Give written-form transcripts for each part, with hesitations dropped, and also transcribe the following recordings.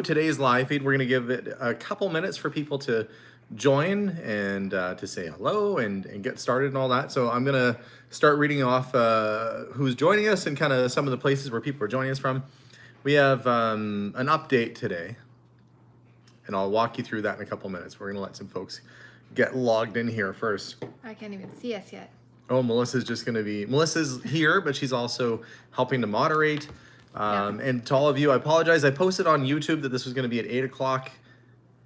today's live feed. We're going to give it a couple minutes for people to join and to say hello and get started and all that. So I'm going to start reading off who's joining us and kind of some of the places where people are joining us from. We have an update today, and I'll walk you through that in a couple minutes. We're going to let some folks get logged in here first. I can't even see us yet. Oh, Melissa's here, but she's also helping to moderate. And to all of you, I apologize. I posted on YouTube that this was going to be at 8 o'clock.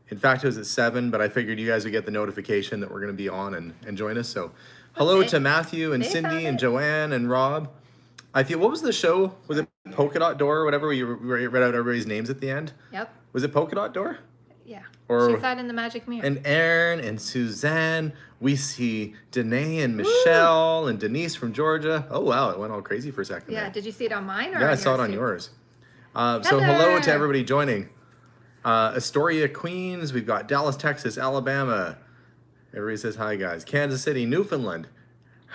In fact, it was at 7, but I figured you guys would get the notification that we're going to be on and join us. So hello to Matthew and Cindy and Joanne and Rob. I feel, what was the show? Was it Polka Dot Door or whatever, where you read out everybody's names at the end? Yep. Was it Polka Dot Door? Yeah. Or, she sat in the magic mirror. And Aaron and Suzanne. We see Danae and Michelle and Denise from Georgia. Oh, wow. It went all crazy for a second. Yeah. There. Did you see it on mine? Or yeah, on I saw it on yours. So hello to everybody joining. Astoria, Queens. We've got Dallas, Texas, Alabama. Everybody says hi, guys. Kansas City, Newfoundland.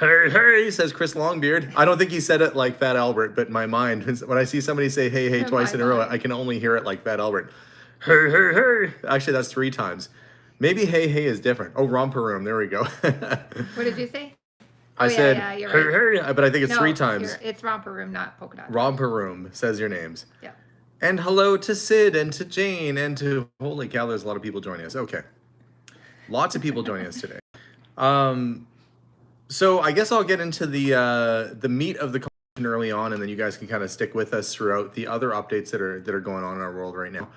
Hey, hey, says Chris Longbeard. I don't think he said it like Fat Albert, but in my mind, when I see somebody say hey, hey twice in a row, I can only hear it like Fat Albert. Hey, hey, hey. Actually, that's 3 times. Maybe hey, hey is different. Oh, romper room. There we go. What did you say? I said, yeah, you're right. Hey, but I think it's 3 times. It's romper room, not polka dot. Romper room says your names. Yeah. And hello to Sid and to Jane and to, holy cow, there's a lot of people joining us. Okay. Lots of people joining us today. So I guess I'll get into the meat of the conversation early on, and then you guys can kind of stick with us throughout the other updates that are going on in our world right now.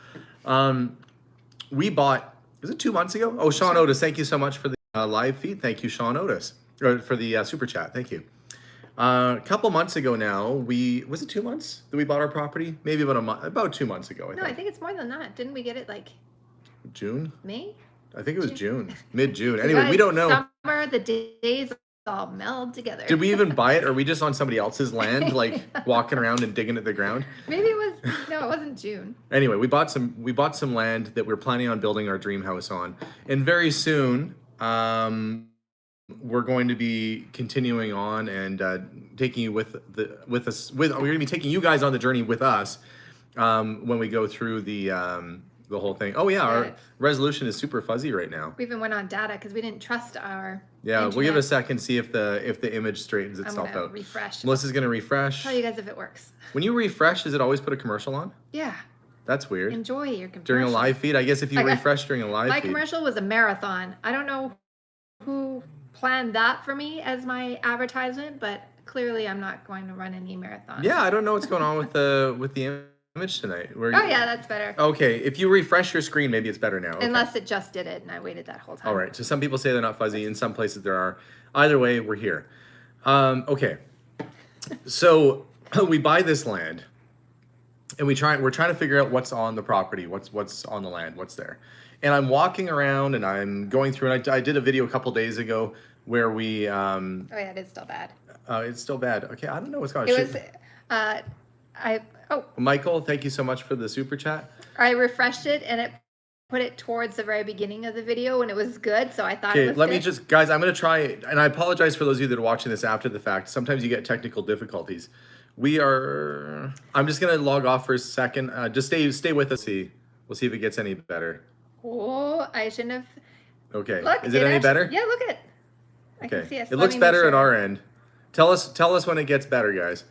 We bought, was it 2 months ago? Oh, Sean Otis, thank you so much for the live feed. Thank you, Sean Otis, for the super chat. Thank you. A couple months ago now, was it 2 months that we bought our property? Maybe about a month, about 2 months ago. I think it's more than that. Didn't we get it like June? May? I think it was June, mid-June. Anyway, we don't know. Summer, the days all meld together. Did we even buy it, or are we just on somebody else's land, like walking around and digging at the ground? Maybe it was, no, it wasn't June. Anyway, we bought some land that we're planning on building our dream house on, and very soon we're going to be continuing on and taking you we're going to be taking you guys on the journey with us when we go through the whole thing. Oh yeah, our resolution is super fuzzy right now. We even went on data because we didn't trust our internet. We'll give it a second, see if the image straightens itself out. Refresh. Melissa's gonna refresh. I'll tell you guys if it works. When you refresh, does it always put a commercial on? Yeah. That's weird. Enjoy your commercial. During a live feed? I guess if you refresh during a live feed. My commercial was a marathon. I don't know who planned that for me as my advertisement, but clearly I'm not going to run any marathons. Yeah, I don't know what's going on with the image tonight. Oh yeah, that's better. Okay, if you refresh your screen, maybe it's better now. Okay. Unless it just did it and I waited that whole time. All right, so some people say they're not fuzzy, in some places there are. Either way, we're here. Okay, so we buy this land, and we're trying to figure out what's on the property, what's on the land, what's there. And I'm walking around and I'm going through, and I did a video a couple days ago where we. Oh yeah, it is still bad. It's still bad. Okay, I don't know what's going on. It was. Michael, thank you so much for the super chat. I refreshed it and it put it towards the very beginning of the video and it was good, so I thought it was Okay, let me just, guys, I'm going to try, and I apologize for those of you that are watching this after the fact. Sometimes you get technical difficulties. I'm just going to log off for a second. Just stay with us. We'll see if it gets any better. Oh, I shouldn't have. Okay, look, is it any better? Yeah, look at it. I can see us. It looks better at our end. Tell us when it gets better, guys.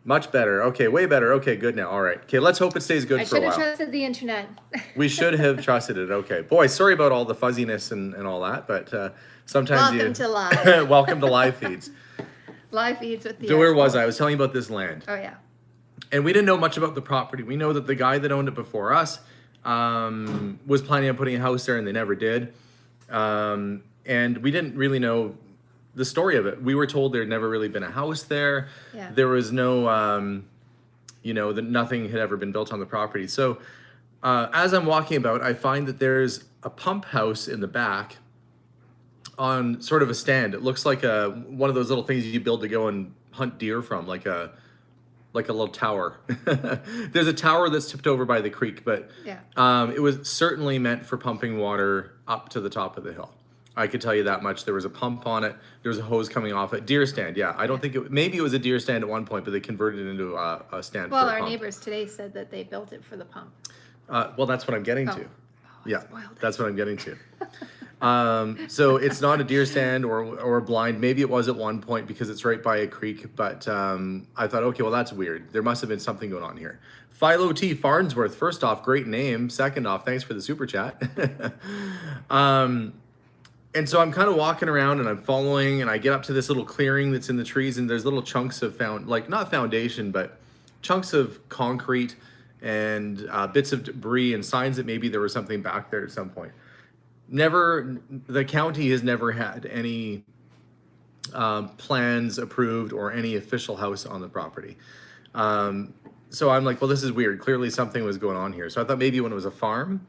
Much better. Okay, way better. Okay, good now. All right. Okay, let's hope it stays good for a while. I should have trusted the internet. We should have trusted it. Okay. Boy, sorry about all the fuzziness and all that, but sometimes Welcome to live. Welcome to live feeds. Live feeds with the So where was I? I was telling you about this land. Oh, yeah. And we didn't know much about the property. We know that the guy that owned it before us was planning on putting a house there, and they never did. And we didn't really know the story of it. We were told there'd never really been a house there. Yeah. There was no, that nothing had ever been built on the property. So as I'm walking about, I find that there's a pump house in the back on sort of a stand. It looks like one of those little things you build to go and hunt deer from, like a little tower. There's a tower that's tipped over by the creek, but it was certainly meant for pumping water up to the top of the hill. I could tell you that much. There was a pump on it. There was a hose coming off it. Deer stand, yeah. I don't think maybe it was a deer stand at one point, but they converted it into a stand for a pump. Well, our neighbors today said that they built it for the pump. Well, that's what I'm getting Oh. to. I Yeah, spoiled it. that's what I'm getting to. So it's not a deer stand or a blind. Maybe it was at one point because it's right by a creek, but I thought, okay, well, that's weird. There must have been something going on here. Philo T. Farnsworth, first off, great name. Second off, thanks for the super chat. And so I'm kind of walking around and I'm following, and I get up to this little clearing that's in the trees, and there's little chunks of not foundation, but chunks of concrete and bits of debris and signs that maybe there was something back there at some point. The county has never had any plans approved or any official house on the property. So I'm like, well, this is weird. Clearly something was going on here. So I thought maybe when it was a farm,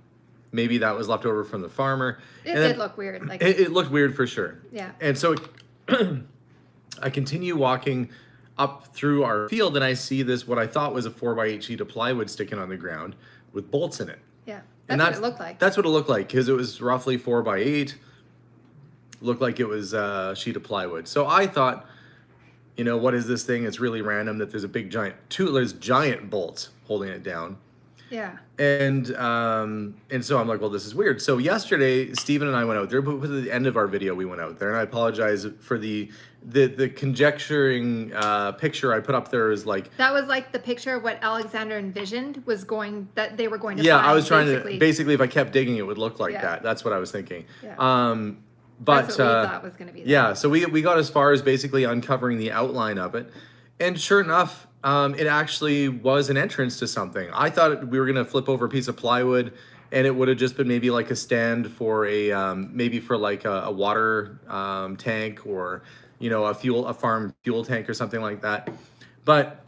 maybe that was left over from the farmer. It did look weird. Like It looked weird for sure. Yeah. And so I continue walking up through our field, and I see this, what I thought was a 4x8 sheet of plywood sticking on the ground with bolts in it. Yeah. And That's what it looked like. That's what it looked like, because it was roughly 4x8. Looked like it was a sheet of plywood. So I thought, what is this thing? It's really random that there's a big there's giant bolts holding it down. Yeah. And so I'm like, well, this is weird. So yesterday, Stephen and I went out there, but at the end of our video, we went out there, and I apologize for the conjecturing picture I put up there is like... That was like the picture of what Alexander envisioned that they were going to Yeah, find, I was trying to... Basically, if I kept digging, it would look like that. That's what I was thinking. Yeah. But that's what we thought was going to be there. Yeah, so we got as far as basically uncovering the outline of it. And sure enough, it actually was an entrance to something. I thought we were going to flip over a piece of plywood, and it would have just been maybe like a stand for maybe for like a water tank, or a farm fuel tank or something like that. But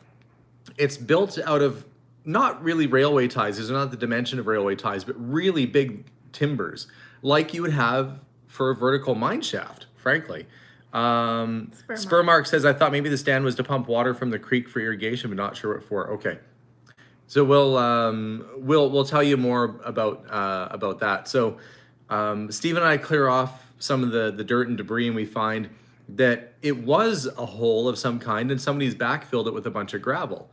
it's built out of not really railway ties. There's not the dimension of railway ties, but really big timbers, like you would have for a vertical mine shaft, frankly. Spurmark says, I thought maybe the stand was to pump water from the creek for irrigation, but not sure what for. Okay. So we'll tell you more about that. So Steve and I clear off some of the dirt and debris, and we find that it was a hole of some kind, and somebody's backfilled it with a bunch of gravel.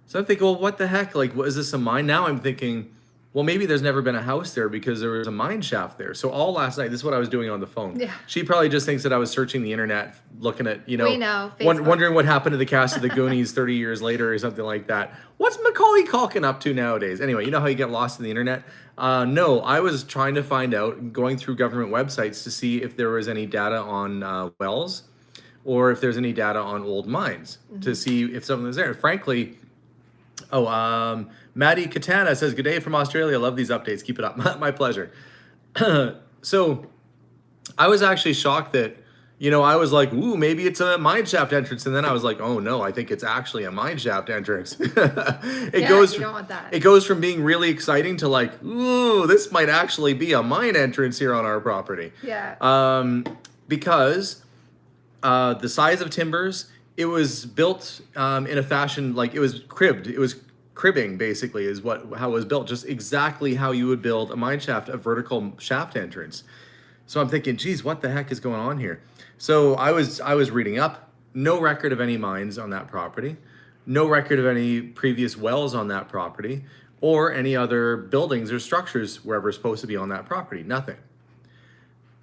So I'm thinking, well, what the heck? Like, what is this, a mine? Now I'm thinking, well, maybe there's never been a house there because there was a mine shaft there. So all last night, this is what I was doing on the phone. Yeah. She probably just thinks that I was searching the internet, looking at, We know, Facebook. wondering what happened to the cast of the Goonies 30 years later or something like that. What's Macaulay Culkin up to nowadays? Anyway, you know how you get lost in the internet? No, I was trying to find out, going through government websites to see if there was any data on wells, or if there's any data on old mines, to see if something was there. Frankly, Maddie Katana says, good day from Australia. Love these updates. Keep it up. My pleasure. So I was actually shocked that, I was like, ooh, maybe it's a mine shaft entrance. And then I was like, oh no, I think it's actually a mine shaft entrance. You don't want that. It goes from being really exciting to like, ooh, this might actually be a mine entrance here on our property. Yeah. Because the size of timbers, it was built in a fashion, like it was cribbed. It was cribbing, basically, is how it was built. Just exactly how you would build a mine shaft, a vertical shaft entrance. So I'm thinking, geez, what the heck is going on here? So I was reading up. No record of any mines on that property. No record of any previous wells on that property, or any other buildings or structures wherever supposed to be on that property. Nothing.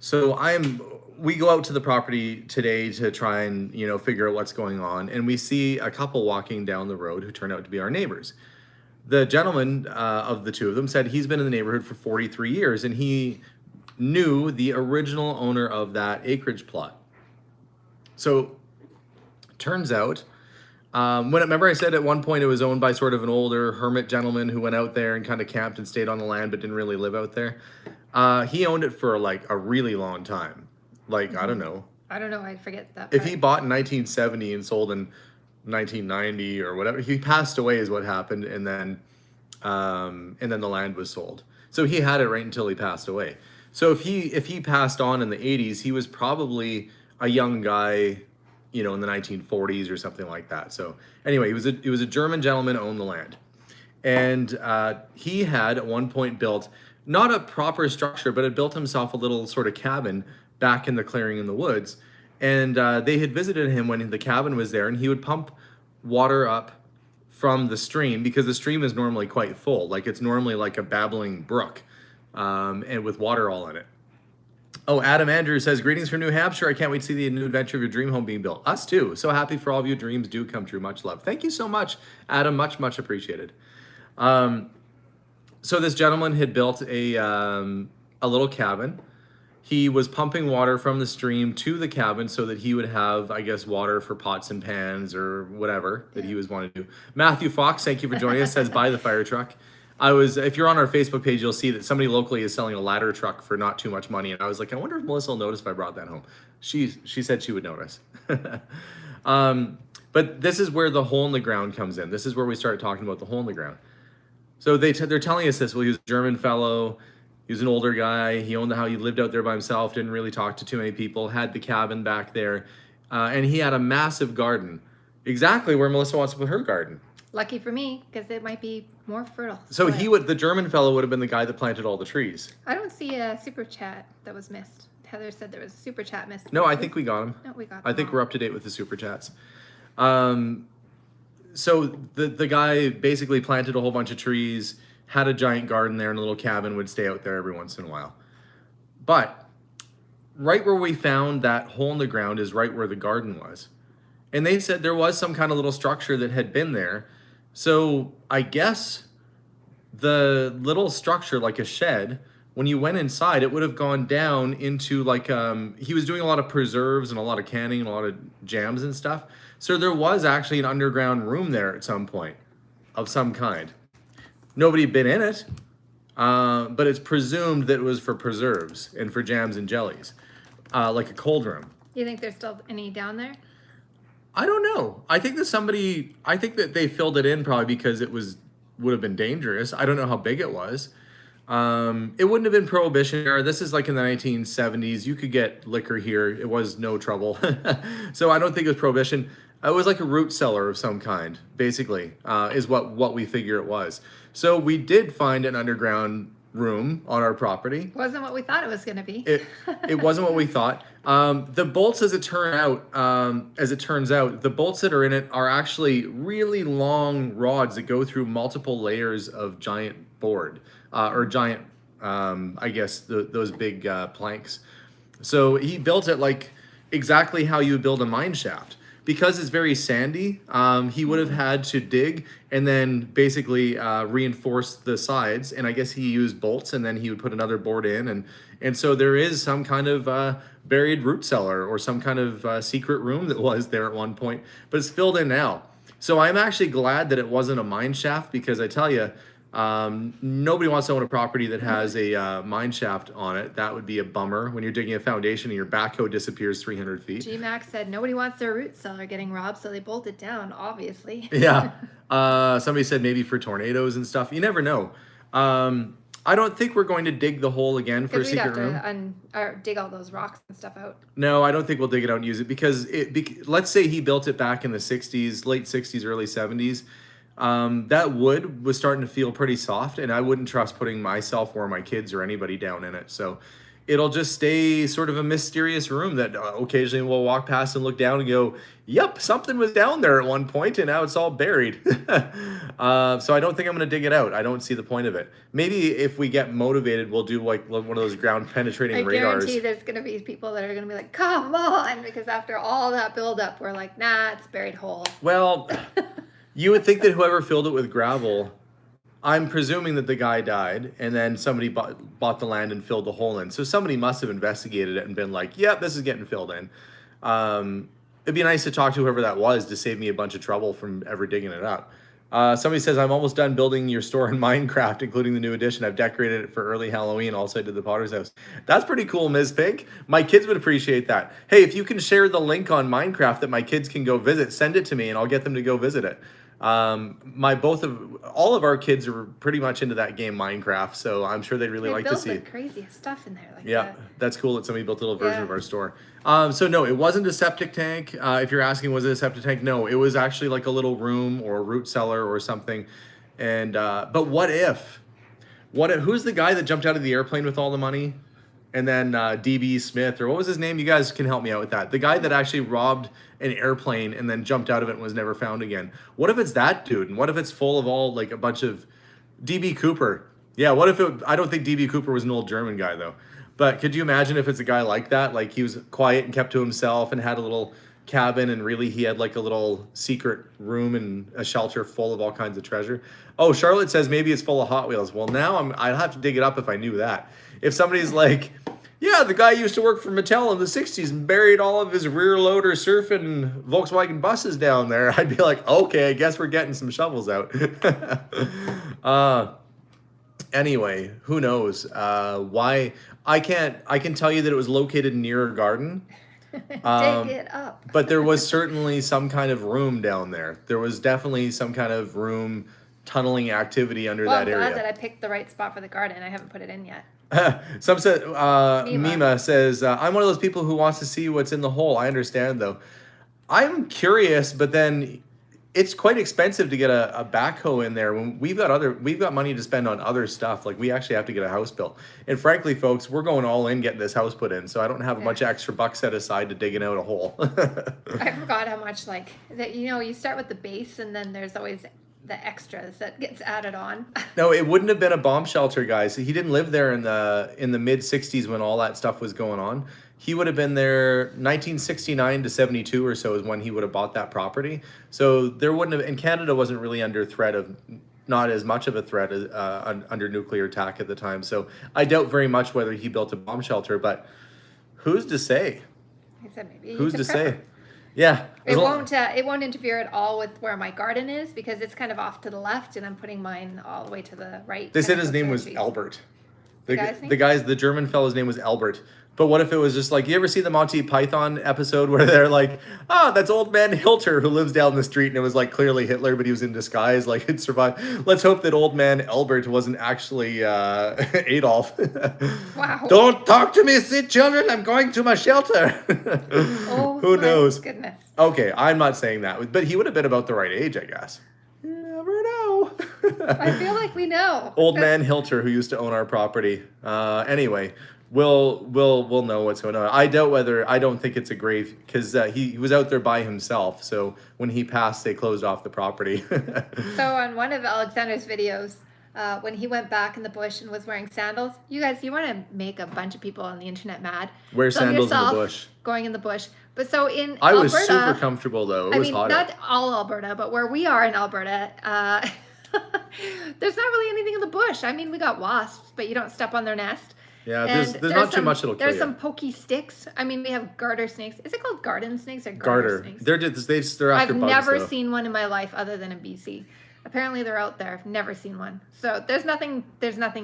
So we go out to the property today to try and, figure out what's going on. And we see a couple walking down the road who turn out to be our neighbors. The gentleman of the two of them said he's been in the neighborhood for 43 years, and he knew the original owner of that acreage plot. So turns out, remember I said at one point it was owned by sort of an older hermit gentleman who went out there and kind of camped and stayed on the land but didn't really live out there. He owned it for like a really long time. Like, I don't know. I forget that part. If he bought in 1970 and sold in 1990 or whatever, he passed away is what happened, and then the land was sold. So he had it right until he passed away. So if he passed on in the 80s, he was probably a young guy, in the 1940s or something like that. So anyway, he was a German gentleman, owned the land, and he had at one point built not a proper structure, but had built himself a little sort of cabin back in the clearing in the woods. And they had visited him when the cabin was there, and he would pump water up from the stream, because the stream is normally quite full. Like it's normally like a babbling brook, and with water all in it. Oh, Adam Andrews says, greetings from New Hampshire. I can't wait to see the new adventure of your dream home being built. Us too. So happy for all of you. Dreams do come true. Much love. Thank you so much, Adam. Much, much appreciated. So this gentleman had built a little cabin. He was pumping water from the stream to the cabin so that he would have, I guess, water for pots and pans or whatever that he was wanting to do. Matthew Fox, thank you for joining us, says, buy the fire truck. If you're on our Facebook page, you'll see that somebody locally is selling a ladder truck for not too much money. And I was like, I wonder if Melissa will notice if I brought that home. She said she would notice. But this is where the hole in the ground comes in. This is where we started talking about the hole in the ground. So they're telling us this. Well, he was a German fellow. He was an older guy. He owned the house. He lived out there by himself. Didn't really talk to too many people. Had the cabin back there, and he had a massive garden, exactly where Melissa wants to put her garden. Lucky for me, because it might be more fertile. So the German fellow would have been the guy that planted all the trees. I don't see a super chat that was missed. Heather said there was a super chat missed. No, I think we got him. No, we got them I think all. we're up to date with the super chats. So the guy basically planted a whole bunch of trees, had a giant garden there, and a little cabin, would stay out there every once in a while. But right where we found that hole in the ground is right where the garden was. And they said there was some kind of little structure that had been there. So I guess the little structure, like a shed, when you went inside, it would have gone down into like, he was doing a lot of preserves and a lot of canning and a lot of jams and stuff. So there was actually an underground room there at some point of some kind. Nobody had been in it, but it's presumed that it was for preserves and for jams and jellies, like a cold room. You think there's still any down there? I don't know. I think that they filled it in probably because would have been dangerous. I don't know how big it was. It wouldn't have been Prohibition era. This is like in the 1970s. You could get liquor here. It was no trouble. So I don't think it was Prohibition. It was like a root cellar of some kind, basically, is what we figure it was. So we did find an underground room on our property. Wasn't what we thought it was going to be. It wasn't what we thought. The bolts, as it turns out, the bolts that are in it are actually really long rods that go through multiple layers of giant board, or giant, I guess, those big planks. So he built it like exactly how you would build a mine shaft. Because it's very sandy, he would have had to dig and then basically reinforce the sides. And I guess he used bolts, and then he would put another board in. And so there is some kind of buried root cellar or some kind of secret room that was there at one point, but it's filled in now. So I'm actually glad that it wasn't a mine shaft, because I tell you, nobody wants to own a property that has a mine shaft on it. That would be a bummer when you're digging a foundation and your backhoe disappears 300 feet. G-Max said nobody wants their root cellar getting robbed, so they bolted down, obviously. Yeah. Somebody said maybe for tornadoes and stuff. You never know. I don't think we're going to dig the hole again for a secret room. We'd have to dig all those rocks and stuff out. No, I don't think we'll dig it out and use it, because let's say he built it back in the 60s, late 60s, early 70s. That wood was starting to feel pretty soft, and I wouldn't trust putting myself or my kids or anybody down in it. So it'll just stay sort of a mysterious room that occasionally we'll walk past and look down and go, yep, something was down there at one point and now it's all buried. So I don't think I'm going to dig it out. I don't see the point of it. Maybe if we get motivated, we'll do like one of those ground penetrating radars. I guarantee there's going to be people that are going to be like, come on, because after all that buildup, we're like, nah, it's buried whole. Well, you would think that whoever filled it with gravel, I'm presuming that the guy died and then somebody bought the land and filled the hole in. So somebody must have investigated it and been like, yep, this is getting filled in. It'd be nice to talk to whoever that was to save me a bunch of trouble from ever digging it up. Somebody says, I'm almost done building your store in Minecraft, including the new edition. I've decorated it for early Halloween. Also, I did the Potter's House. That's pretty cool, Ms. Pink. My kids would appreciate that. Hey, if you can share the link on Minecraft that my kids can go visit, send it to me and I'll get them to go visit it. All of our kids are pretty much into that game Minecraft, so I'm sure they'd really like to see it. Craziest stuff in there. Like yeah, that's cool that somebody built a little version of our store. So no, it wasn't a septic tank. If you're asking, was it a septic tank? No, it was actually like a little room or a root cellar or something. And but what if? Who's the guy that jumped out of the airplane with all the money And then DB Smith, or what was his name? You guys can help me out with that. The guy that actually robbed an airplane and then jumped out of it and was never found again. What if it's that dude? And what if it's full of all like a bunch of DB Cooper? Yeah, what if it, I don't think DB Cooper was an old German guy though. But could you imagine if it's a guy like that? Like he was quiet and kept to himself and had a little cabin, and really he had like a little secret room and a shelter full of all kinds of treasure. Oh, Charlotte says maybe it's full of Hot Wheels. Well, now I'd have to dig it up if I knew that. If somebody's like, yeah, the guy used to work for Mattel in the 60s and buried all of his rear loader surfing Volkswagen buses down there, I'd be like, okay, I guess we're getting some shovels out. Anyway, who knows why? I can tell you that it was located near a garden. Dig it up. But there was certainly some kind of room down there. There was definitely some kind of room tunneling activity under that area. I'm glad that I picked the right spot for the garden. I haven't put it in yet. Some said, Mima says, I'm one of those people who wants to see what's in the hole. I understand though. I'm curious, but then it's quite expensive to get a backhoe in there when we've got money to spend on other stuff. Like we actually have to get a house built. And frankly, folks, we're going all in getting this house put in. So I don't have a bunch of extra bucks set aside to digging out a hole. I forgot how much like that, you start with the base and then there's always the extras that gets added on. No, it wouldn't have been a bomb shelter, guys. He didn't live there in the mid 60s when all that stuff was going on. He would have been there 1969 to 72 or so is when he would have bought that property. So there wouldn't have, and Canada wasn't really under threat of, not as much of a threat as, under nuclear attack at the time. So I doubt very much whether he built a bomb shelter, but who's to say? I said maybe. Who's to say? Yeah. It won't interfere at all with where my garden is because it's kind of off to the left and I'm putting mine all the way to the right. They said his name was Albert. The German fellow's name was Albert. But what if it was just like, you ever see the Monty Python episode where they're like, that's old man Hilter who lives down the street, and it was like clearly Hitler, but he was in disguise, like it survived. Let's hope that old man Albert wasn't actually Adolf. Wow. Don't talk to me, sick children, I'm going to my shelter. Oh, who knows? Goodness. Okay, I'm not saying that, but he would have been about the right age, I guess. You never know. I feel like we know. Old man Hilter who used to own our property. Anyway. We'll know what's going on. I don't think it's a grave because he was out there by himself. So when he passed, they closed off the property. So on one of Alexander's videos, when he went back in the bush and was wearing sandals, you guys, you want to make a bunch of people on the internet mad. Wear sandals in the bush. Going in the bush. But so in I Alberta, was super comfortable though. It was hot. Not all Alberta, but where we are in Alberta, there's not really anything in the bush. I mean, we got wasps, but you don't step on their nest. Yeah, there's not too much that'll kill you. There's some pokey sticks. I mean, we have garter snakes. Is it called garden snakes or garter snakes? They're after I've bugs, never though. seen one in my life other than in BC. Apparently they're out there. I've never seen one. So there's nothing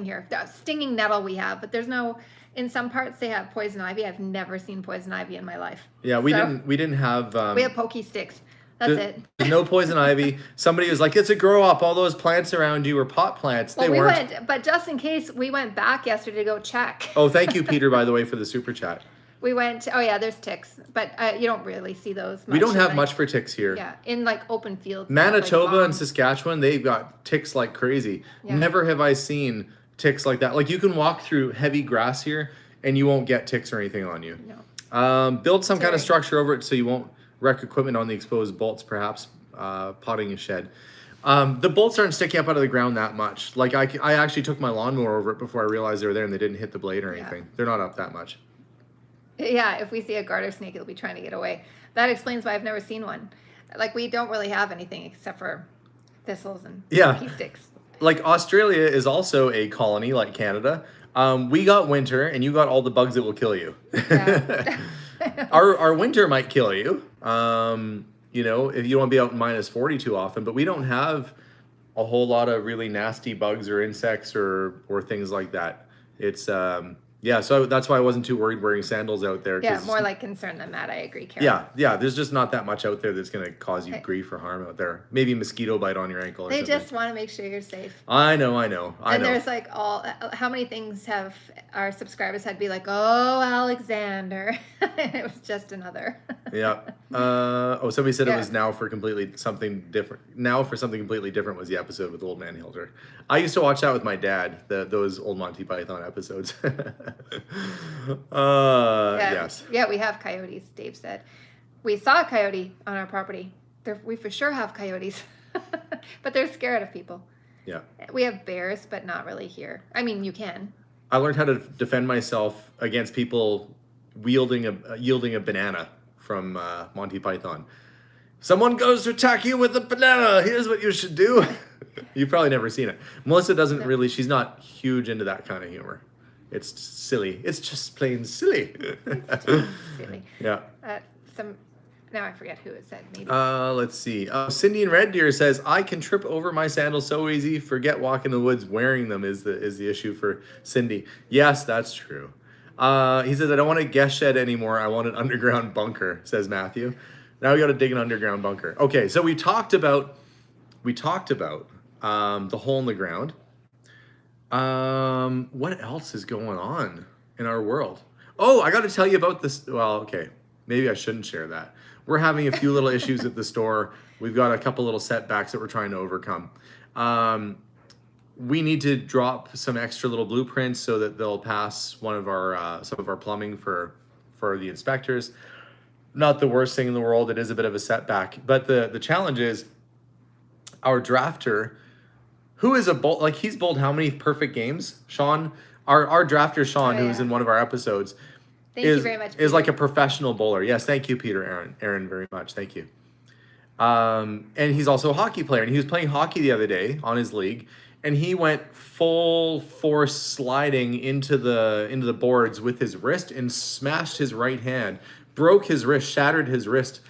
here. Stinging nettle we have, but there's no, in some parts they have poison ivy. I've never seen poison ivy in my life. Yeah, we didn't have we have pokey sticks. That's it. There's no poison ivy. Somebody was like, it's a grow up. All those plants around you were pot plants. They weren't. But just in case, we went back yesterday to go check. Oh, thank you, Peter, by the way, for the super chat. We went, there's ticks, but you don't really see those much. We don't have much for ticks here. Yeah, in like open fields. Manitoba and Saskatchewan, they've got ticks like crazy. Yeah. Never have I seen ticks like that. Like you can walk through heavy grass here and you won't get ticks or anything on you. No. Build some kind of structure over it so you won't wreck equipment on the exposed bolts, perhaps potting a shed. The bolts aren't sticking up out of the ground that much. Like I actually took my lawnmower over it before I realized they were there and they didn't hit the blade or anything. They're not up that much. Yeah, if we see a garter snake, it'll be trying to get away. That explains why I've never seen one. Like we don't really have anything except for thistles and pea sticks. Like Australia is also a colony like Canada. We got winter and you got all the bugs that will kill you. Yeah. Our winter might kill you. You know, if you don't want to be out in -40 too often, but we don't have a whole lot of really nasty bugs or insects or things like that. It's so that's why I wasn't too worried wearing sandals out there. Yeah, more like concerned than that. I agree, Karen. Yeah, there's just not that much out there that's going to cause you grief or harm out there. Maybe a mosquito bite on your ankle or something. They just want to make sure you're safe. I know. And there's like how many things have our subscribers had to be like, oh, Alexander. It was just another. Yeah. Somebody said it Yeah. was now for completely something different. Now for something completely different was the episode with Old Man Hilder. I used to watch that with my dad. Those old Monty Python episodes. Yes. Yeah, we have coyotes, Dave said. We saw a coyote on our property. We for sure have coyotes, but they're scared of people. Yeah. We have bears, but not really here. I mean, you can. I learned how to defend myself against people yielding a banana from Monty Python. Someone goes to attack you with a banana. Here's what you should do. You've probably never seen it. Melissa doesn't really. She's not huge into that kind of humor. It's silly. It's just plain silly. Silly. Yeah. Now I forget who it said. Maybe. Let's see. Cindy in Red Deer says, I can trip over my sandals so easy. Forget walking in the woods wearing them is the issue for Cindy. Yes, that's true. He says, I don't want a guest shed anymore. I want an underground bunker, says Matthew. Now we got to dig an underground bunker. Okay, so we talked about the hole in the ground. What else is going on in our world? Oh, I got to tell you about this. Well, okay, maybe I shouldn't share that. We're having a few little issues at the store. We've got a couple little setbacks that we're trying to overcome. We need to drop some extra little blueprints so that they'll pass some of our plumbing for the inspectors. Not the worst thing in the world. It is a bit of a setback, but the challenge is our drafter, who is he's bowled how many perfect games? Sean, our drafter Sean, who was in one of our episodes. Thank you very much, Peter. Is like a professional bowler. Yes, thank you, Peter, Aaron, very much. Thank you. And he's also a hockey player, and he was playing hockey the other day on his league, and he went full force sliding into the boards with his wrist and smashed his right hand, broke his wrist, shattered his wrist.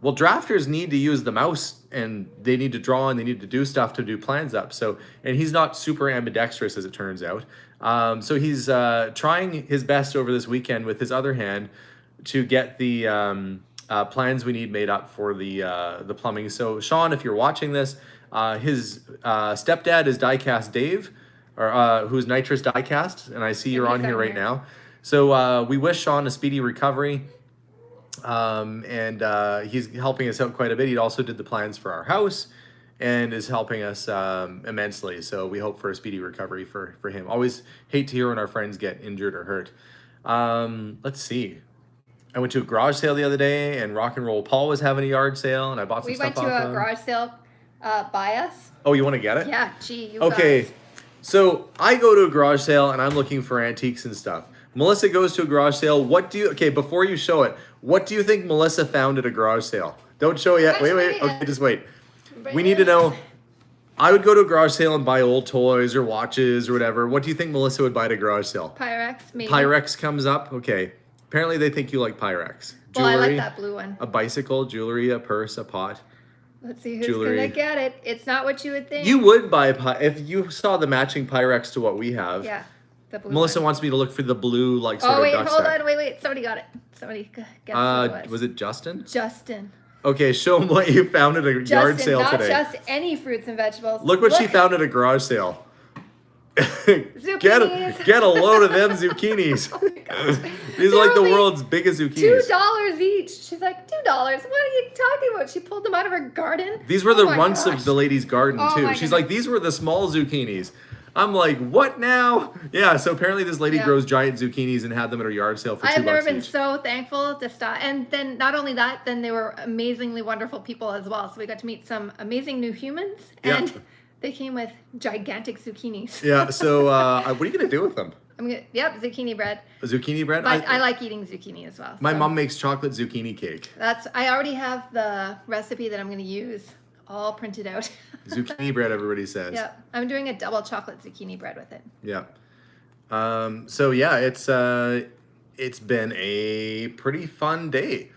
Well, drafters need to use the mouse, and they need to draw, and they need to do stuff to do plans up. So, and he's not super ambidextrous, as it turns out. So he's trying his best over this weekend with his other hand to get the plans we need made up for the plumbing. So Sean, if you're watching this, his stepdad is Diecast Dave, or who's Nitrous Diecast, and I see you're on here right now. So we wish Sean a speedy recovery. And he's helping us out quite a bit. He also did the plans for our house and is helping us immensely. So we hope for a speedy recovery for him. Always hate to hear when our friends get injured or hurt. Let's see. I went to a garage sale the other day, and Rock and Roll Paul was having a yard sale, and I bought some stuff off him. We went to a garage sale by us. Oh, you want to get it? Yeah, gee, you Okay, guys. So I go to a garage sale, and I'm looking for antiques and stuff. Melissa goes to a garage sale. Before you show it, what do you think Melissa found at a garage sale? Don't show it yet. Wait. Okay, just wait. We need to know. I would go to a garage sale and buy old toys or watches or whatever. What do you think Melissa would buy at a garage sale? Pyrex, maybe. Pyrex comes up. Okay. Apparently they think you like Pyrex. Well, I like that blue one. A bicycle, jewelry, a purse, a pot. Let's see who's gonna get it. It's not what you would think. You would buy if you saw the matching Pyrex to what we have. Yeah. The blue Melissa one. wants me to look for the blue, like sort of duck hold set. on, wait. Somebody got it. Somebody guessed what it was. Was it Justin? Justin. Okay, show them what you found at a yard sale today. Not just any fruits and vegetables. Look what she found at a garage sale. Zucchinis. Get a load of them zucchinis. Oh my gosh. These are like the world's biggest zucchinis. $2 each. She's like, $2? What are you talking about? She pulled them out of her garden. These were the runts of the lady's garden too. She's goodness. like, these were the small zucchinis. I'm like, what now? Yeah, so apparently this lady grows giant zucchinis and had them at her yard sale for $2 I've never been each. so thankful to stop. And then not only that, then they were amazingly wonderful people as well. So we got to meet some amazing new humans, and they came with gigantic zucchinis. Yeah. So what are you gonna do with them? Zucchini bread. Zucchini bread. But I like eating zucchini as well. My mom makes chocolate zucchini cake. I already have the recipe that I'm going to use all printed out. Zucchini bread, everybody says. Yeah, I'm doing a double chocolate zucchini bread with it. Yeah. So yeah, it's been a pretty fun day,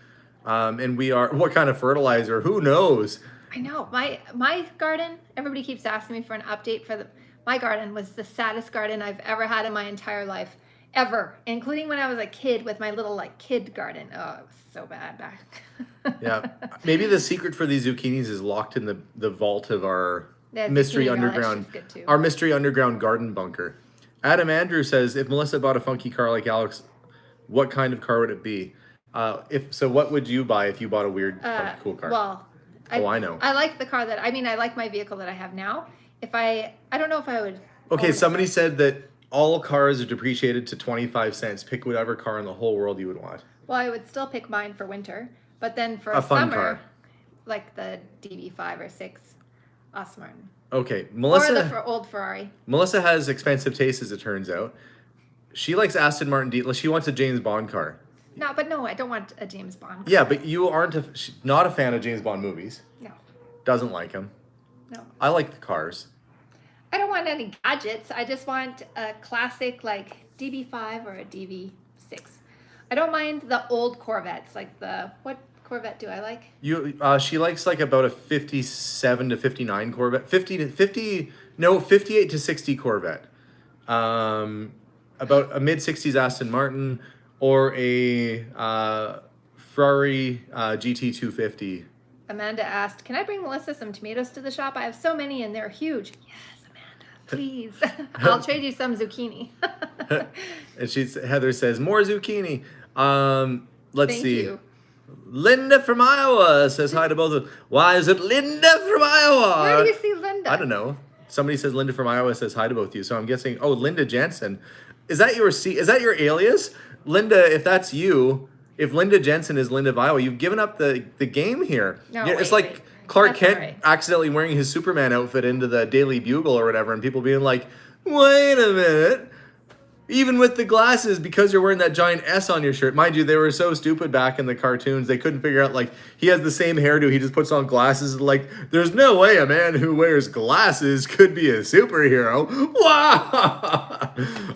and what kind of fertilizer? Who knows? I know my garden. Everybody keeps asking me for an update for my garden was the saddest garden I've ever had in my entire life, ever, including when I was a kid with my little kid garden. Oh, it was so bad back. Yeah, maybe the secret for these zucchinis is locked in the vault of our mystery underground, garden bunker. Adam Andrew says, if Melissa bought a funky car like Alex, what kind of car would it be? What would you buy if you bought a weird, cool car? Well, I know. I like the car I like my vehicle that I have now. If I don't know if I would. Okay, own somebody one. said that all cars are depreciated to 25 cents. Pick whatever car in the whole world you would want. Well, I would still pick mine for winter, but then for A fun summer, car. like the DB5 or 6 Aston Martin. Okay, Or the old Ferrari. Melissa has expensive taste, as it turns out. She likes Aston Martin. She wants a James Bond car. No, but no, I don't want a James Bond car. Yeah, but you aren't not a fan of James Bond movies. No, Doesn't like them. no. I like the cars. I don't want any gadgets. I just want a classic like DB5 or a DB6. I don't mind the old Corvettes, like what Corvette do I like? She likes like about a 57 to 59 Corvette, 58 to 60 Corvette, about a mid 60s Aston Martin or a Ferrari GT 250. Amanda asked, "Can I bring Melissa some tomatoes to the shop? I have so many and they're huge." Yes, Amanda, please. I'll trade you some zucchini. And Heather says more zucchini. Let's Thank see. you. Linda from Iowa says hi to both of them. Why is it Linda from Iowa? Where do you see Linda? I don't know. Somebody says Linda from Iowa says hi to both of you. So I'm guessing, oh, Linda Jensen. Is that your alias? Linda, if that's you, if Linda Jensen is Linda of Iowa, you've given up the game here. No, It's wait, like wait. Clark That's Kent all right. accidentally wearing his Superman outfit into the Daily Bugle or whatever, and people being like, wait a minute. Even with the glasses, because you're wearing that giant S on your shirt. Mind you, they were so stupid back in the cartoons, they couldn't figure out, like, he has the same hairdo, he just puts on glasses, like, there's no way a man who wears glasses could be a superhero. Wow!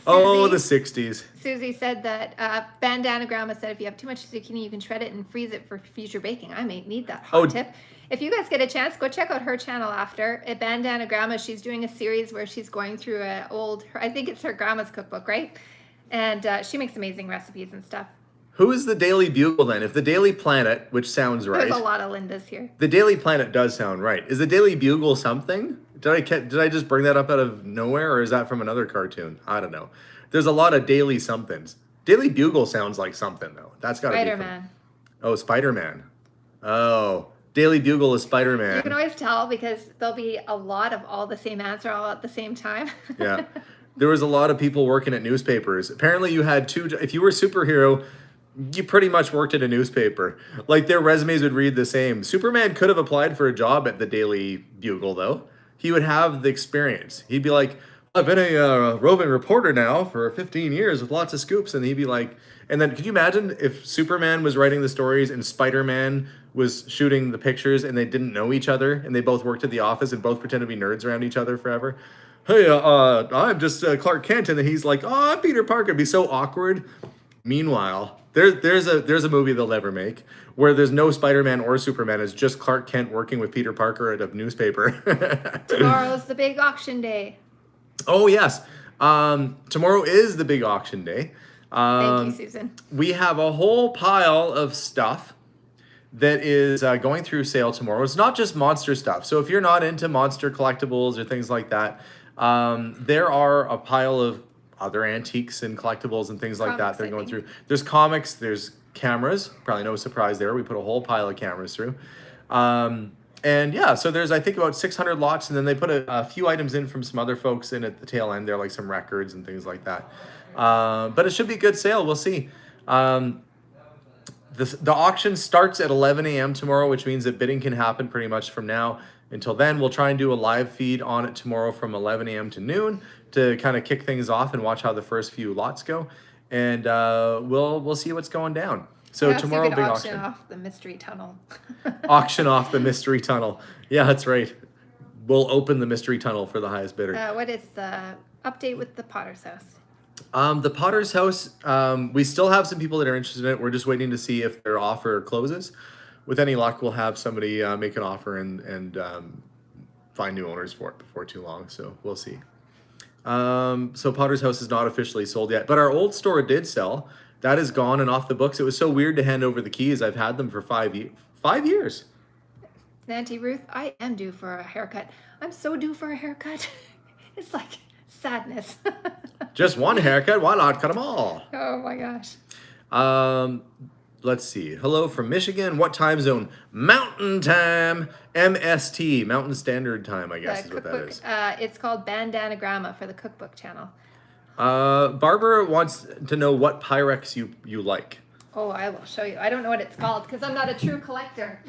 Oh, the 60s. Susie said that Bandana Grandma said if you have too much zucchini, you can shred it and freeze it for future baking. I may need that hot tip. If you guys get a chance, go check out her channel after. At Bandana Grandma, she's doing a series where she's going through I think it's her grandma's cookbook, right? And she makes amazing recipes and stuff. Who is the Daily Bugle then? If the Daily Planet, which sounds right. There's a lot of Lindas here. The Daily Planet does sound right. Is the Daily Bugle something? Did I just bring that up out of nowhere, or is that from another cartoon? I don't know. There's a lot of Daily somethings. Daily Bugle sounds like something though. That's got to be Spider-Man. Oh, Spider-Man. Oh, Daily Bugle is Spider-Man. You can always tell because there'll be a lot of all the same answer all at the same time. Yeah. There was a lot of people working at newspapers. Apparently you had if you were a superhero, you pretty much worked at a newspaper. Like their resumes would read the same. Superman could have applied for a job at the Daily Bugle though. He would have the experience. He'd be like, I've been a roving reporter now for 15 years with lots of scoops. And he'd be like, and then could you imagine if Superman was writing the stories and Spider-Man was shooting the pictures and they didn't know each other and they both worked at the office and both pretended to be nerds around each other forever? Hey, I'm just Clark Kent. And then he's like, oh, I'm Peter Parker. It'd be so awkward. Meanwhile, there's a movie they'll never make where there's no Spider-Man or Superman. It's just Clark Kent working with Peter Parker at a newspaper. Tomorrow's the big auction day. Oh, yes. Tomorrow is the big auction day. Thank you, Susan. We have a whole pile of stuff that is going through sale tomorrow. It's not just monster stuff. So if you're not into monster collectibles or things like that, there are a pile of other antiques and collectibles and things like that they're going through. There's comics, there's cameras. Probably no surprise there. We put a whole pile of cameras through. And yeah, so there's, I think, about 600 lots, and then they put a few items in from some other folks in at the tail end there, like some records and things like that. But it should be a good sale. We'll see. The auction starts at 11 a.m. tomorrow, which means that bidding can happen pretty much from now until then. We'll try and do a live feed on it tomorrow from 11 a.m. to noon to kind of kick things off and watch how the first few lots go. And we'll see what's going down. So tomorrow, big auction. Off the mystery tunnel. Auction off the mystery tunnel. Yeah, that's right. We'll open the mystery tunnel for the highest bidder. What is the update with the Potter's House? The Potter's House, we still have some people that are interested in it. We're just waiting to see if their offer closes. With any luck, we'll have somebody make an offer and find new owners for it before too long. So we'll see. So Potter's House is not officially sold yet, but our old store did sell. That is gone and off the books. It was so weird to hand over the keys. I've had them for 5 years. Auntie Ruth, I am due for a haircut. I'm so due for a haircut. It's like sadness. Just one haircut. Why not cut them all? Oh my gosh. let's see. Hello from Michigan. What time zone? Mountain time. MST, Mountain Standard Time, I guess is what that is. It's called Bandanagramma for the cookbook channel. Barbara wants to know what Pyrex you like. Oh, I will show you. I don't know what it's called because I'm not a true collector.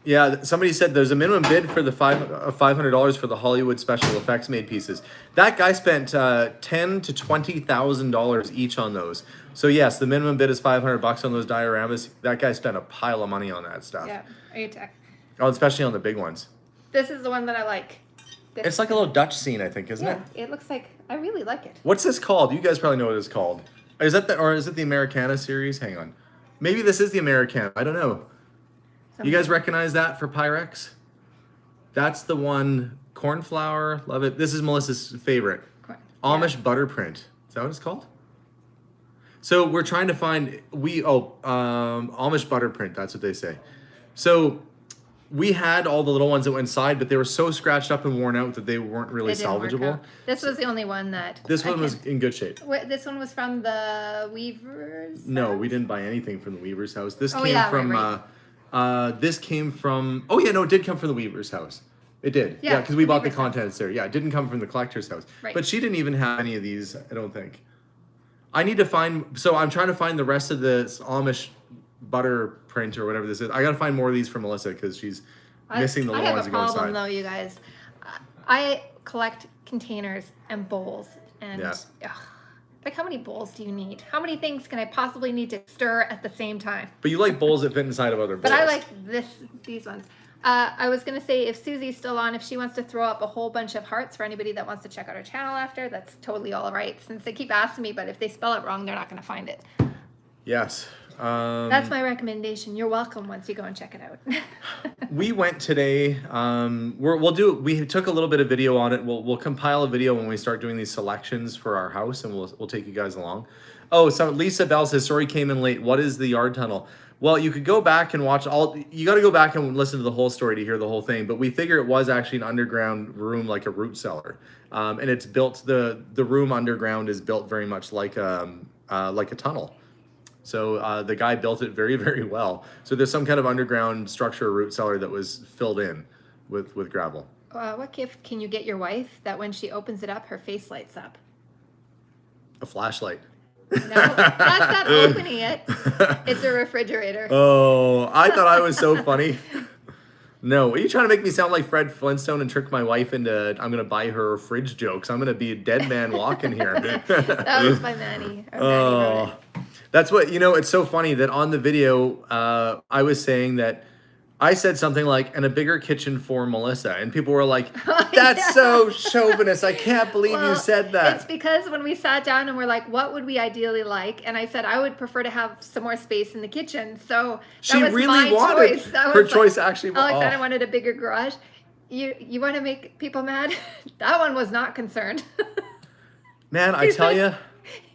Yeah, somebody said there's a minimum bid for the $500 for the Hollywood special effects made pieces. That guy spent $10,000 to $20,000 each on those. So yes, the minimum bid is $500 on those dioramas. That guy spent a pile of money on that stuff. Yeah, are you tech? Oh, especially on the big ones. This is the one that I like. It's like a little Dutch scene, I think, isn't it? It looks like, I really like it. What's this called? You guys probably know what it's called. Is it the Americana series? Hang on. Maybe this is the Americana. I don't know. You guys recognize that for Pyrex? That's the one. Cornflower, love it. This is Melissa's favorite. Amish butter print. Is that what it's called? So we're trying to find Amish butter print. That's what they say. So we had all the little ones that went inside, but they were so scratched up and worn out that they weren't really salvageable. This was the only one that. This one was in good shape. This one was from the Weaver's. No, house? we didn't buy anything from the Weaver's house. This came this came from. Oh yeah, no, it did come from the Weaver's house. It did. Yeah, because we bought the contents there. Yeah, it didn't come from the collector's house. Right. But she didn't even have any of these, I don't think. I need to find. So I'm trying to find the rest of this Amish butter print or whatever this is. I got to find more of these for Melissa because she's missing the little ones that go inside. I have a problem though, you guys. I collect containers and bowls and. Yeah. Like, how many bowls do you need? How many things can I possibly need to stir at the same time? But you like bowls that fit inside of other bowls. But I like these ones. I was going to say, if Susie's still on, if she wants to throw up a whole bunch of hearts for anybody that wants to check out her channel after, that's totally all right. Since they keep asking me, but if they spell it wrong, they're not going to find it. Yes. That's my recommendation. You're welcome once you go and check it out. We went today. We took a little bit of video on it. We'll compile a video when we start doing these selections for our house, and we'll take you guys along. Oh, so Lisa Bell says, sorry, came in late. What is the yard tunnel? Well, you could go back and watch you got to go back and listen to the whole story to hear the whole thing. But we figure it was actually an underground room, like a root cellar. And it's built, the room underground is built very much like a tunnel. So the guy built it very, very well. So there's some kind of underground structure or root cellar that was filled in with gravel. What gift can you get your wife that when she opens it up, her face lights up? A flashlight. No, that's not opening it. It's a refrigerator. Oh, I thought I was so funny. No, are you trying to make me sound like Fred Flintstone and trick my wife into I'm going to buy her fridge jokes? I'm going to be a dead man walking here. That was by Manny. Oh, that's what, it's so funny that on the video, I was saying that I said something like, and a bigger kitchen for Melissa. And people were like, that's so chauvinist. I can't believe you said that. It's because when we sat down and we're like, what would we ideally like? And I said, I would prefer to have some more space in the kitchen. So that was really my wanted, choice. That her was choice actually was. Alexander wanted a bigger garage. You want to make people mad? That one was not concerned. Man, I tell you.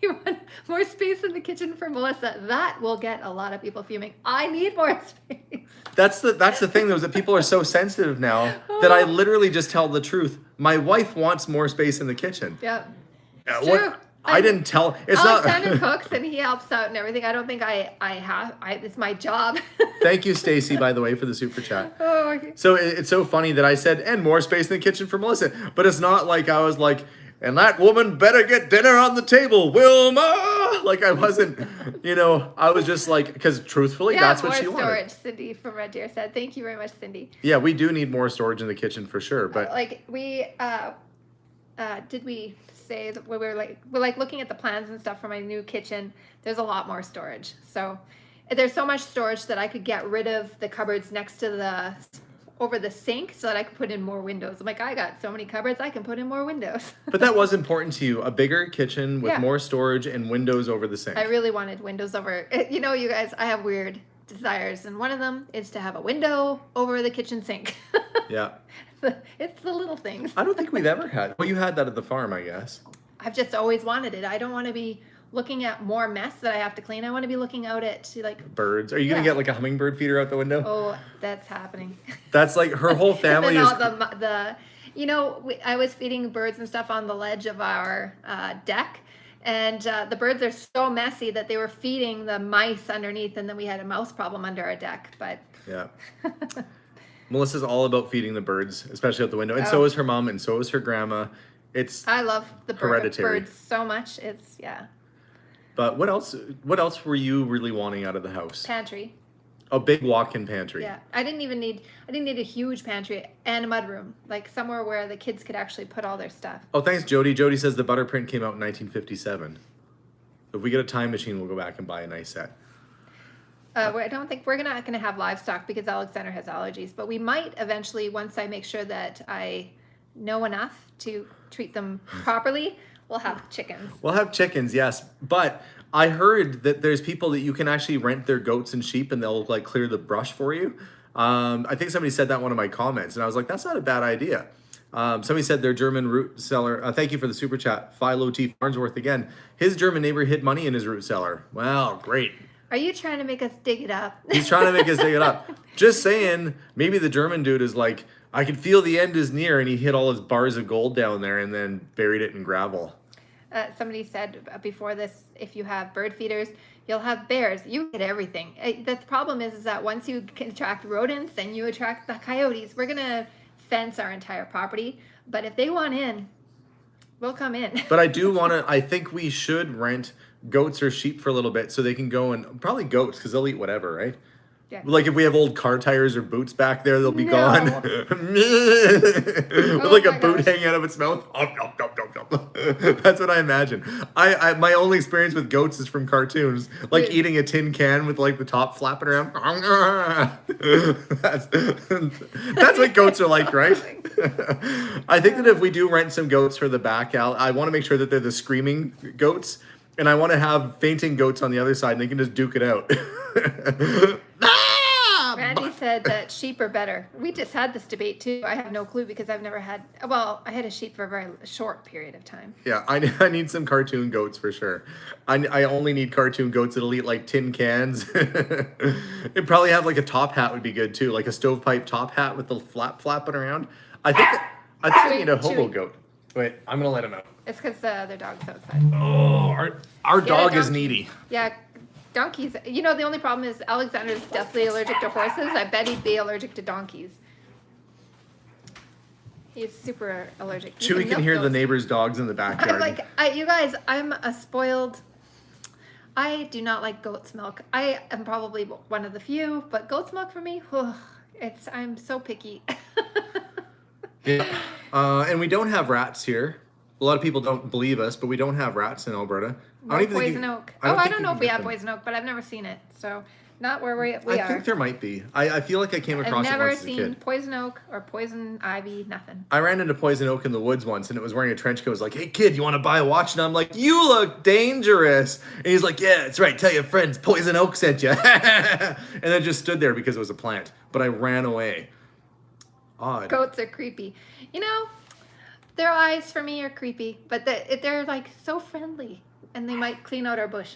You want more space in the kitchen for Melissa. That will get a lot of people fuming. I need more space. That's the thing, though, is that people are so sensitive now that I literally just tell the truth. My wife wants more space in the kitchen. Yeah. True. I didn't tell. It's Alexander not. cooks and he helps out and everything. I don't think it's my job. Thank you, Stacy, by the way, for the super chat. Oh, okay. So it's so funny that I said, and more space in the kitchen for Melissa. But it's not like I was like, and that woman better get dinner on the table, Wilma. Like I wasn't, I was just like, because truthfully, that's what she wanted. More storage, Cindy from Red Deer said. Thank you very much, Cindy. Yeah, we do need more storage in the kitchen for sure. But did we say that we're looking at the plans and stuff for my new kitchen? There's a lot more storage. So there's so much storage that I could get rid of the cupboards next to over the sink so that I could put in more windows. I'm like, I got so many cupboards, I can put in more windows. But that was important to you, a bigger kitchen with more storage and windows over the sink. I really wanted windows over, you guys, I have weird desires, and one of them is to have a window over the kitchen sink. Yeah. It's the little things. I don't think we've ever had, well, you had that at the farm, I guess. I've just always wanted it. I don't want to be looking at more mess that I have to clean. I want to be looking out at birds. Are you gonna get like a hummingbird feeder out the window? Oh, that's happening. That's like her whole family is. I was feeding birds and stuff on the ledge of our deck, And the birds are so messy that they were feeding the mice underneath, and then we had a mouse problem under our deck. But Yeah. Melissa's all about feeding the birds, especially out the window. And so is her mom, and so is her grandma. It's I love the hereditary. birds so much. It's, yeah. But what else were you really wanting out of the house? Pantry. A big walk-in pantry. Yeah. I didn't need a huge pantry and a mudroom, like somewhere where the kids could actually put all their stuff. Oh, thanks, Jody. Jody says the butter print came out in 1957. If we get a time machine, we'll go back and buy a nice set. I don't think we're not gonna have livestock because Alexander has allergies, but we might eventually, once I make sure that I know enough to treat them properly, we'll have chickens. We'll have chickens, yes. But I heard that there's people that you can actually rent their goats and sheep and they'll like clear the brush for you. I think somebody said that in one of my comments and I was like, that's not a bad idea. Somebody said their German root cellar, thank you for the super chat, Philo T. Farnsworth again. His German neighbor hid money in his root cellar. Well, great. Are you trying to make us dig it up? He's trying to make us dig it up. Just saying, maybe the German dude is like, I can feel the end is near, and he hid all his bars of gold down there and then buried it in gravel. Somebody said before this, if you have bird feeders, you'll have bears. You get everything. The problem is that once you can attract rodents, then you attract the coyotes. We're going to fence our entire property, but if they want in, we'll come in. But I think we should rent goats or sheep for a little bit so they can go and probably goats because they'll eat whatever, right? Yeah. Like if we have old car tires or boots back there, they'll be gone. With like a boot hanging out of its mouth. That's what I imagine. I my only experience with goats is from cartoons, like eating a tin can with like the top flapping around. That's what goats are like, right? I think that if we do rent some goats for the back out, I want to make sure that they're the screaming goats. And I want to have fainting goats on the other side, and they can just duke it out. Randy said that sheep are better. We just had this debate too. I have no clue because I've never had. Well, I had a sheep for a very short period of time. Yeah, I need some cartoon goats for sure. I only need cartoon goats that'll eat like tin cans. It'd probably have like a top hat would be good too, like a stovepipe top hat with the flapping around. I think I need a hobo goat. Wait, I'm gonna let him out. It's because the other dog's outside. Oh, our dog is needy. Yeah, donkeys. You know, the only problem is Alexander's deathly allergic to horses. I bet he'd be allergic to donkeys. He's super allergic. Chewy can hear the neighbor's dogs in the backyard. You guys, I'm a spoiled. I do not like goat's milk. I am probably one of the few, but goat's milk for me, I'm so picky. Yeah. And we don't have rats here. A lot of people don't believe us, but we don't have rats in Alberta. No poison oak. I don't know if we have poison oak, but I've never seen it. So not where we are. I think there might be. I feel like I came across it once as a kid. I've never seen poison oak or poison ivy, nothing. I ran into poison oak in the woods once, and it was wearing a trench coat. It was like, hey, kid, you want to buy a watch? And I'm like, you look dangerous. And he's like, yeah, that's right. Tell your friends, poison oak sent you. And then just stood there because it was a plant. But I ran away. Odd. Goats are creepy. You know, their eyes for me are creepy, but they're like so friendly, and they might clean out our bush.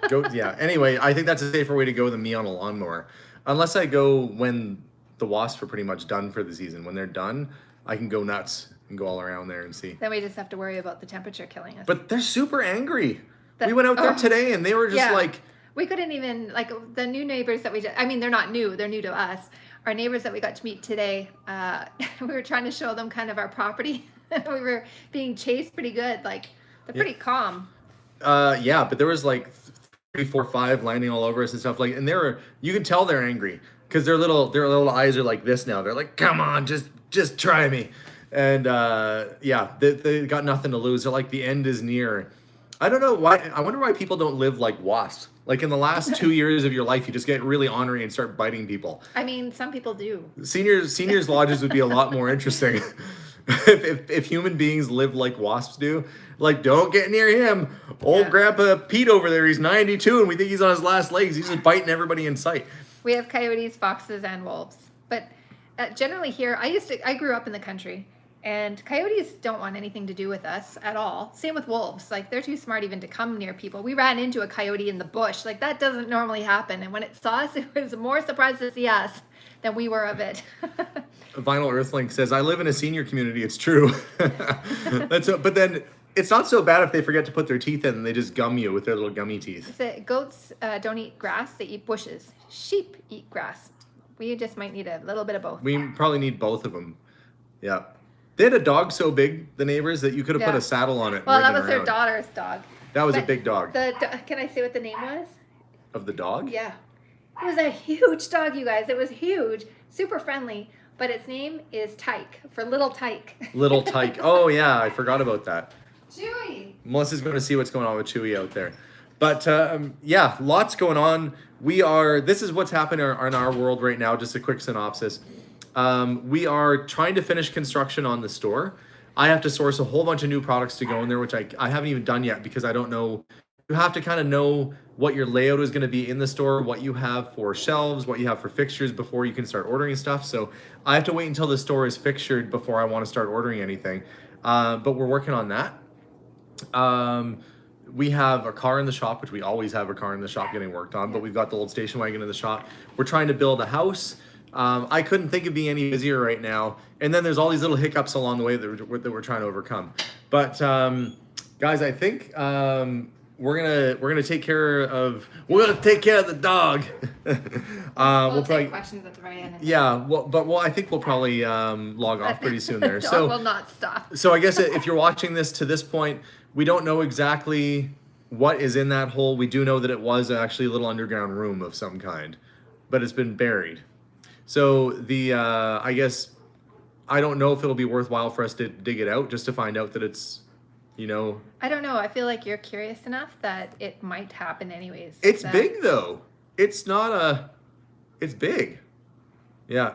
Goats, yeah. Anyway, I think that's a safer way to go than me on a lawnmower. Unless I go when the wasps are pretty much done for the season. When they're done, I can go nuts and go all around there and see. Then we just have to worry about the temperature killing us. But they're super angry. We went out there today, and they were just like... We couldn't even, like, the new neighbors that I mean, they're not new. They're new to us. Our neighbors that we got to meet today, we were trying to show them kind of our property. We were being chased pretty good. Like, they're pretty calm. Yeah, but there was like 3, 4, 5 landing all over us and stuff. Like, and you can tell they're angry because their little eyes are like this now. They're like, come on, just try me. And yeah, they got nothing to lose. They're like, the end is near. I don't know why. I wonder why people don't live like wasps. Like in the last 2 years of your life, you just get really ornery and start biting people. I mean, some people do. Seniors lodges would be a lot more interesting. If human beings live like wasps do. Like, don't get near him. Old Grandpa Pete over there, he's 92 and we think he's on his last legs. He's just biting everybody in sight. We have coyotes, foxes, and wolves. But generally here, I grew up in the country. And coyotes don't want anything to do with us at all. Same with wolves. Like, they're too smart even to come near people. We ran into a coyote in the bush. Like, that doesn't normally happen. And when it saw us, it was more surprised to see us than we were of it. Vinyl Earthlink says, I live in a senior community. It's true. But then it's not so bad if they forget to put their teeth in and they just gum you with their little gummy teeth. Goats don't eat grass; they eat bushes. Sheep eat grass. We just might need a little bit of both. We probably need both of them. Yeah. They had a dog so big, the neighbors, that you could have put a saddle on it. Well, that was their their daughter's dog. That was a big dog. Can I say what the name was? Of the dog? Yeah. It was a huge dog, you guys. It was huge, super friendly, but its name is Tyke, for Little Tyke. Little Tyke. Oh, yeah, I forgot about that. Chewy. Melissa's going to see what's going on with Chewy out there. But yeah, lots going on. This is what's happening in our world right now. Just a quick synopsis. We are trying to finish construction on the store. I have to source a whole bunch of new products to go in there, which I haven't even done yet because I don't know. You have to kind of know what your layout is going to be in the store, what you have for shelves, what you have for fixtures before you can start ordering stuff. So I have to wait until the store is fixtured before I want to start ordering anything. But we're working on that. We have a car in the shop, which we always have a car in the shop getting worked on, but we've got the old station wagon in the shop. We're trying to build a house. I couldn't think of being any busier right now. And then there's all these little hiccups along the way that we're trying to overcome. But guys, I think we're gonna take care of the dog. We'll take questions at the very end. Yeah, I think we'll probably log off pretty soon there. The dog will not stop. So I guess if you're watching this to this point, we don't know exactly what is in that hole. We do know that it was actually a little underground room of some kind, but it's been buried. So I guess I don't know if it'll be worthwhile for us to dig it out just to find out that it's, I don't know. I feel like you're curious enough that it might happen anyways. It's big though. It's big. Yeah.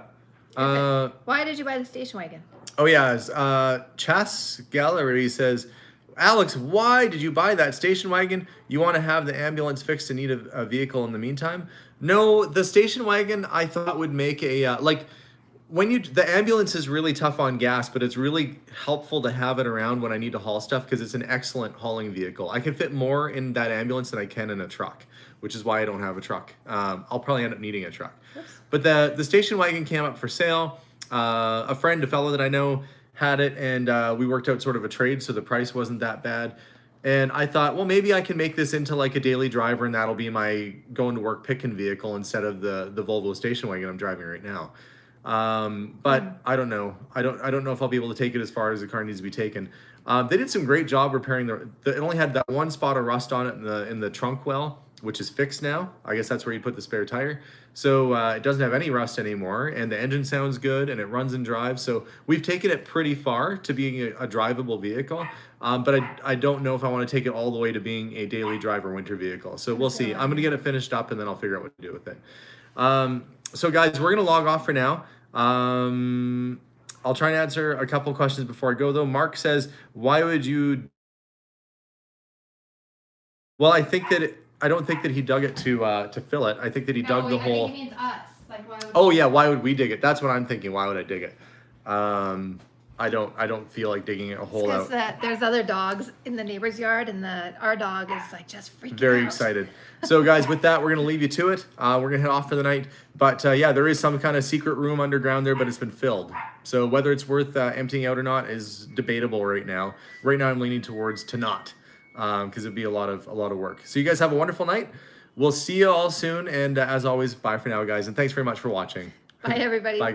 Why did you buy the station wagon? Oh yeah, Chess Gallery says, Alex, why did you buy that station wagon? You want to have the ambulance fixed and need a vehicle in the meantime? No, the station wagon I thought would make the ambulance is really tough on gas, but it's really helpful to have it around when I need to haul stuff because it's an excellent hauling vehicle. I can fit more in that ambulance than I can in a truck, which is why I don't have a truck. I'll probably end up needing a truck. Oops. But the station wagon came up for sale. A fellow that I know, had it, and we worked out sort of a trade, so the price wasn't that bad. And I thought, well, maybe I can make this into like a daily driver, and that'll be my going to work picking vehicle instead of the Volvo station wagon I'm driving right now. But I don't know. I don't know if I'll be able to take it as far as the car needs to be taken. They did some great job repairing it only had that one spot of rust on it in the trunk well, which is fixed now. I guess that's where you put the spare tire. So it doesn't have any rust anymore, and the engine sounds good, and it runs and drives. So we've taken it pretty far to being a drivable vehicle, but I don't know if I want to take it all the way to being a daily driver winter vehicle. So we'll see. I'm going to get it finished up, and then I'll figure out what to do with it. So guys, we're going to log off for now. I'll try and answer a couple questions before I go, though. Mark says, why would you... Well, I don't think that he dug it to fill it. I think that he dug the hole. I think he means us. Like, why would oh yeah, why would we dig it? That's what I'm thinking. Why would I dig it? I don't feel like digging a hole out. Because there's other dogs in the neighbor's yard, and our dog is like just freaking Very out. excited. So guys, with that, we're gonna leave you to it. We're gonna head off for the night. But yeah, there is some kind of secret room underground there, but it's been filled. So whether it's worth emptying out or not is debatable right now. Right now, I'm leaning towards to not. Because it'd be a lot of work. So you guys have a wonderful night. We'll see you all soon, and as always, bye for now, guys, and thanks very much for watching. Bye, everybody. Bye.